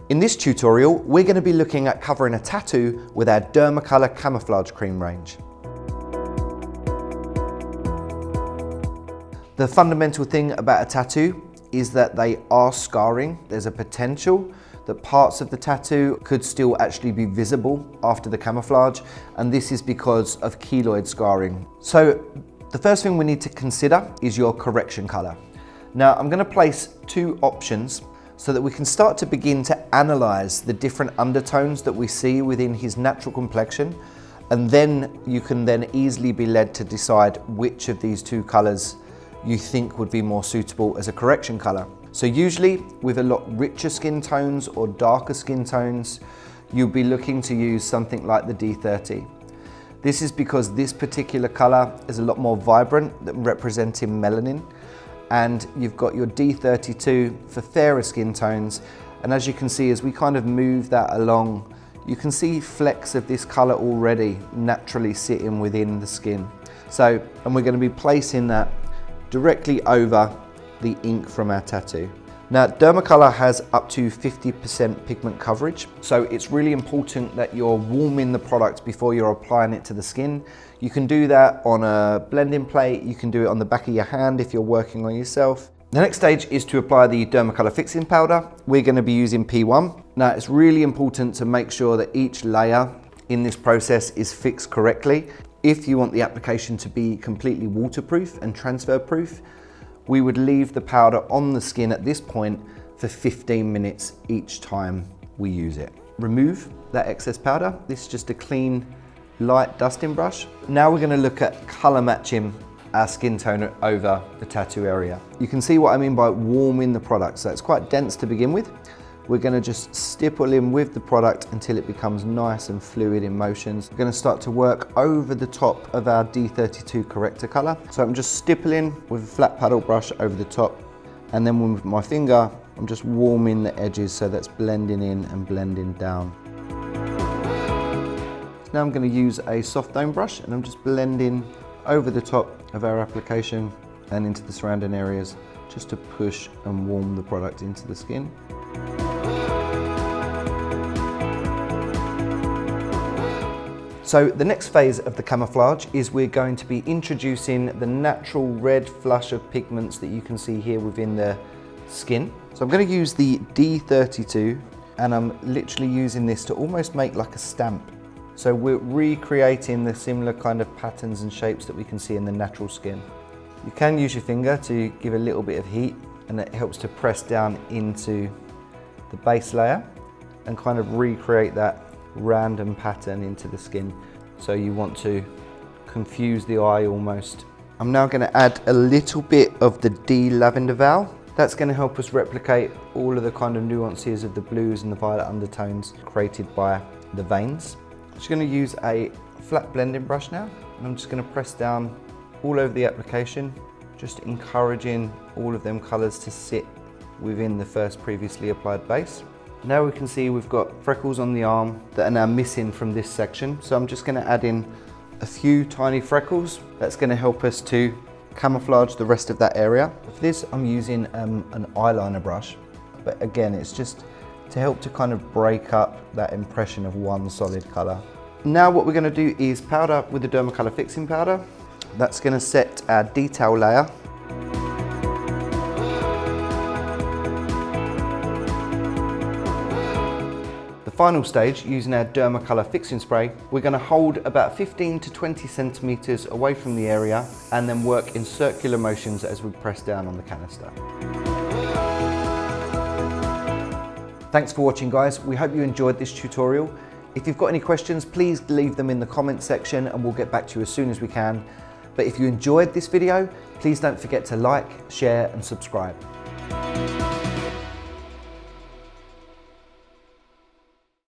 In this tutorial, we're going to be looking at covering a tattoo with our Dermacolor Camouflage Cream range. The fundamental thing about a tattoo is that they are scarring. There's a potential that parts of the tattoo could still actually be visible after the camouflage, and this is because of keloid scarring. So the first thing we need to consider is your correction color. Now I'm going to place two options so that we can start to begin to analyze the different undertones that we see within his natural complexion, and then you can then easily be led to decide which of these two colors you think would be more suitable as a correction color. So usually with a lot richer skin tones or darker skin tones, you'll be looking to use something like the D30. This is because this particular color is a lot more vibrant than representing melanin, and you've got your D32 for fairer skin tones. And as you can see, as we kind of move that along, you can see flecks of this color already naturally sitting within the skin. So, and we're going to be placing that directly over the ink from our tattoo. Now, Dermacolor has up to 50% pigment coverage, so it's really important that you're warming the product before you're applying it to the skin. You can do that on a blending plate, you can do it on the back of your hand if you're working on yourself. The next stage is to apply the Dermacolor fixing powder. We're going to be using P1. Now, it's really important to make sure that each layer in this process is fixed correctly. If you want the application to be completely waterproof and transfer proof, we would leave the powder on the skin at this point for 15 minutes each time we use it. Remove that excess powder. This is just a clean, light dusting brush. Now we're going to look at color matching our skin tone over the tattoo area. You can see what I mean by warming the product. So it's quite dense to begin with. We're going to just stipple in with the product until it becomes nice and fluid in motions. We're going to start to work over the top of our D32 corrector color. So I'm just stippling with a flat paddle brush over the top, and then with my finger, I'm just warming the edges so that's blending in and blending down. So now I'm going to use a soft dome brush, and I'm just blending over the top of our application and into the surrounding areas, just to push and warm the product into the skin. So the next phase of the camouflage is we're going to be introducing the natural red flush of pigments that you can see here within the skin. So I'm going to use the D32, and I'm literally using this to almost make like a stamp. So we're recreating the similar kind of patterns and shapes that we can see in the natural skin. You can use your finger to give a little bit of heat, and it helps to press down into the base layer and kind of recreate that random pattern into the skin. So you want to confuse the eye almost. I'm now going to add a little bit of the D lavender Val. That's going to help us replicate all of the kind of nuances of the blues and the violet undertones created by the veins. I'm just going to use a flat blending brush now, and I'm just going to press down all over the application, just encouraging all of them colours to sit within the first previously applied base. Now we can see we've got freckles on the arm that are now missing from this section. So I'm just going to add in a few tiny freckles. That's going to help us to camouflage the rest of that area. For this, I'm using an eyeliner brush, but again, it's just to help to kind of break up that impression of one solid color. Now what we're going to do is powder with the Dermacolor fixing powder. That's going to set our detail layer. Final stage, using our Dermacolor fixing spray, we're going to hold about 15 to 20 centimeters away from the area and then work in circular motions as we press down on the canister. Thanks for watching, guys. We hope you enjoyed this tutorial. If you've got any questions, please leave them in the comment section and we'll get back to you as soon as we can. But if you enjoyed this video, please don't forget to like, share and subscribe.